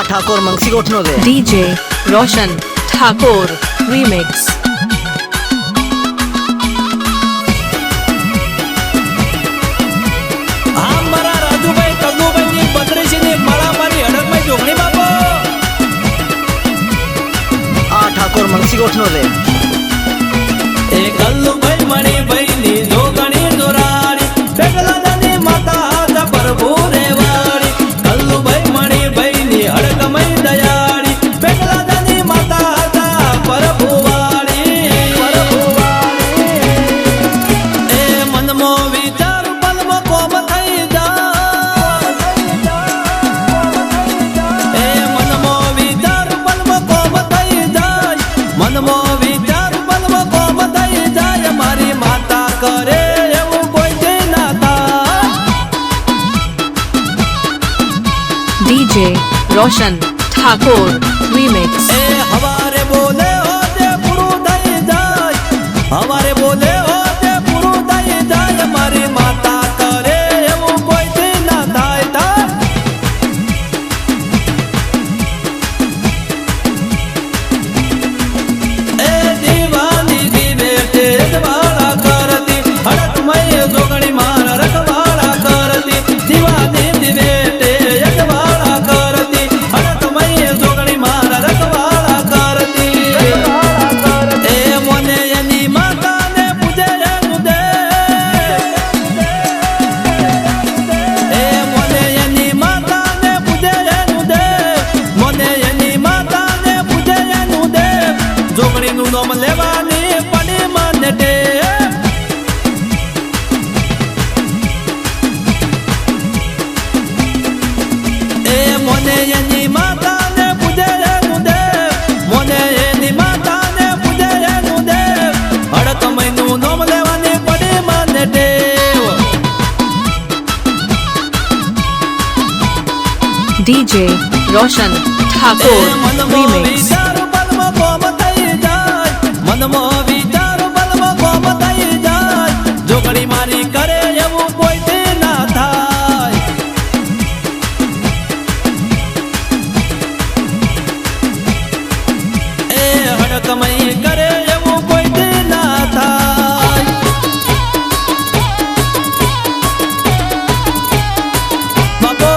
ठाकुर मंगसी गोठनो दे DJ रोशन Thakur remix. Thakur Mangsi गोठनो दे कल्लू भाई मणि बहनी जोगणी जोराड़ी पेगला दानी माता हाथ प्रभु रेवाड़ी कल्लू भाई मणि बहनी हड़कमई दयाड़ी पेगला दानी माता हाथ प्रभु वाड़ी ए मनमो विचार पलमो कोम थई जा ए मनमो विचार पलमो कोम थई जाय मनमो विचार पलमो कोम थई जाय मारी माता करे एवं कोई जे ना था। डीजे रोशन ठाकुर रीमिक्स। ए हवारे बोले होते पुरु दई जाय हवारे बोले होते पुरु दई जाय मारी माता करे एवं कोई जे ना थाय था। ए दीवानी दी बेटे रखवाड़ा करती हड़कमई जोगणी मार रखवाड़ा करती दीवानी दी बेटे रखवाड़ा करती हड़कमई जोगणी मार रखवाड़ा करती। ए मोने यनी माता ने पूजे मुदे ए मोने यनी माता ने पूजे मुदे मोने यनी माता ने पूजे मुदे जोगणी नु नोम लेवानी पड़ी मन दे। ए मोने यनी माता ने पूजे मुदे मोने यनी माता ने पूजे मुदे हड़कमई नु नोम लेवानी पड़ी मन दे। डीजे रोशन ठाकुर रीमिक्स। मनमो विचार बलमो कोम थई जाय जोगणी मारी करे एवं कोई दे ना थाय। ए हड़कमई करे एवं कोई दे ना थाय। बापो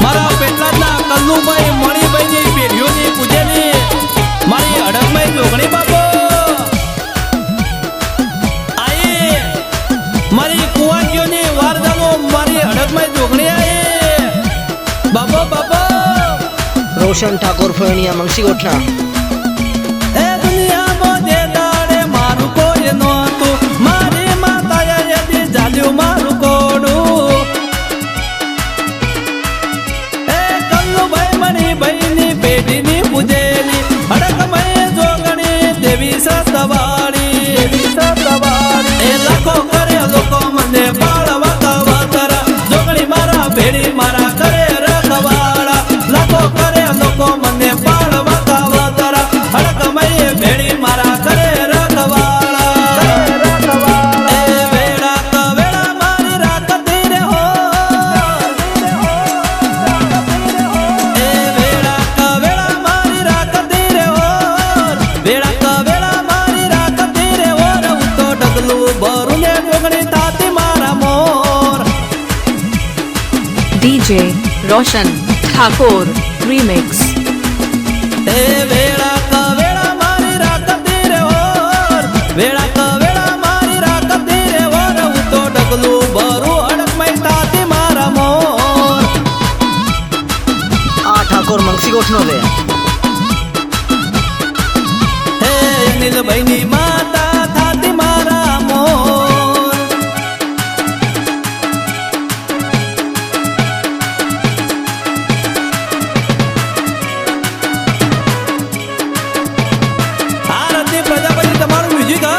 मारा पेटलाना कल्लूभाई मणिभाईनी पेઢીઓની પૂજેલી મારી હડકમઈ જોગણી બાપો આઈ મારી કુવાજીઓની વારદાનો મારી હડકમઈ જોગણી આઈ બાપો બાપો। रोशन ठाकुर फैनिया मंगसी गोठना એ દુનિયામાં જે દાડે મારું કોઈ નહોતું મારી માતાએ યદી જાલ્યું મારું કોડું। એ કલ્લુભાઈ મણિભાઈની પેઢીની પૂજેલી હડકમઈ જોગણી દેવી સતવાળી એ લાખો કરે લોકો મને બાળવા કવાતરા જોગણી મારા ભેડી મારા કરે રખવાડા લાખો કરે લોકો મને બાળવા કવાતરા હડકમઈ ભેડી મારા કરે રખવાડા। એ વેળા કવેળા મારી રાખતી રે હો એ વેળા કવેળા મારી રાખતી રે હો વેળા કવેળા મારી રાખતી રે હો હું તો ડગલું ભરું ને જોગણી થાતી મારા મોર। डीजे रोशन ठाकुर रीमिक्स। ए वेळा कवेळा मारी राखती रे होर वेळा कवेळा मारी राखती रे होर હું તો ડગલું ભરું હડકમઈ થાતી મારા મોર। ठाकुर मंगसी गोठनो दे હે અનિલભાઈની માતા થાતી મારા મોર। આરતી પ્રજાપતિ તમારું મ્યુઝિક હા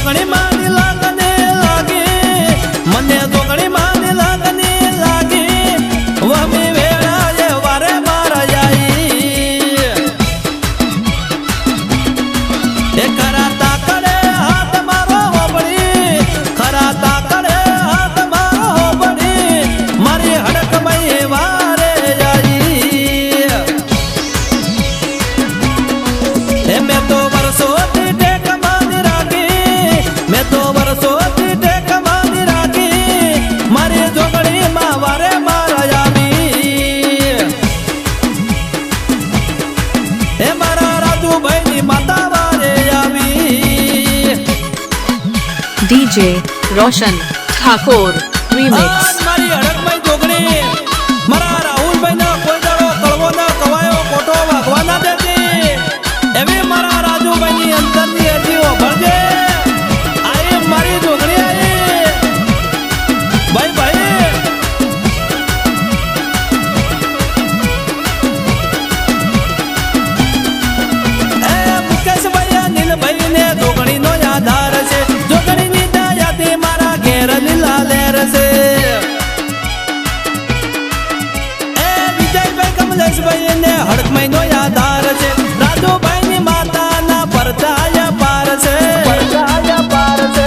જોગણી માની લાગને લાગી મને જોગણી માની લાગને લાગી વમી વેળાએ વારે મારા આવી એ ખરા તાકડે હાથ મારો હોબળી ખરા તાકડે હાથ મારો હોબળી મારી હડકમય વારે આવી એ મેં તો વર્ષોથી ટેક માની રાખી મેં તો વર્ષોથી ટેક માની રાખી મારી જોગણીમાં વારે મારા આવી એ મારા રાજુભાઈની માતા વારે આવી DJ Roshan Thakur Remix. આજ મારી હડકમય જોગણી મારા રાહુલભાઈના કોઈ દાડો કળવો ના કવાયો કોટો વાગવા ના દેતી એવી મારા રાજુભાઈની અંતરની અરજીઓ ભરજે આઈ મારી જોગણી આઈ ભાઈ ભાઈ એ મુકેશભાઈ નીલભાઈ ને જોગણીનો આધાર છે જોગણીની દયાથી મારા ઘેર લીલા લેર છે એ વિજયભાઈ કમલેશભાઈ ને હડકમયનો આધાર છે રાજુભાઈની માતાના પરચાયા પાર છે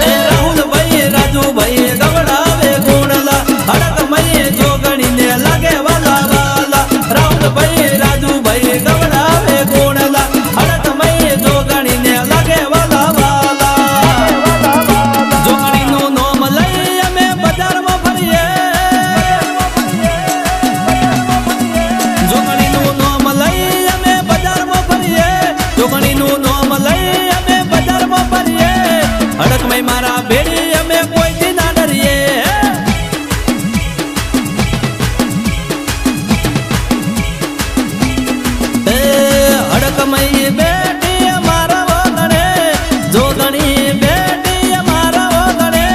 એ રાહુલભાઈ રાજુભાઈ ગવડાવે ગુણલા હડકમય જોગણીને લાગે વાલા વાલા રાહુલભાઈ રાજુભાઈ ગવડાવે ગુણલા હડકમય જોગણીને લાગે વાલા વાલા જોગણીનું નામ લઈ અમે બજારમાં ફરીએ જોગણીનું નામ લઈ અમે બજારમાં ફરીએ જોગણીનું નામ લઈ અમે બજારમાં ફરીએ હડકમય મારા ભેડી અમે કોઈથી ના ડરીએ એ હડકમય બેટી અમારા વગણે જોગણી બેટી અમારા વગણે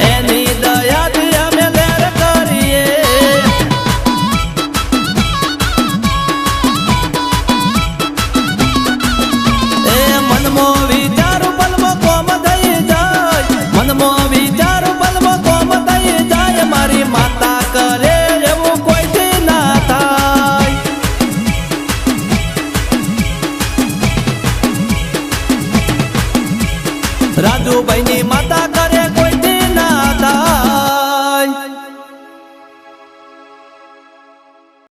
એની દયાથી અમે લેર કરીએ એ મનમો વિચાર પલમો કોમ થઈ જાય મનમો વિચાર પલમો કોમ થઈ જાય મારી માતા કરે એવું કોઈથી ના થાય રાજુભાઈની માતા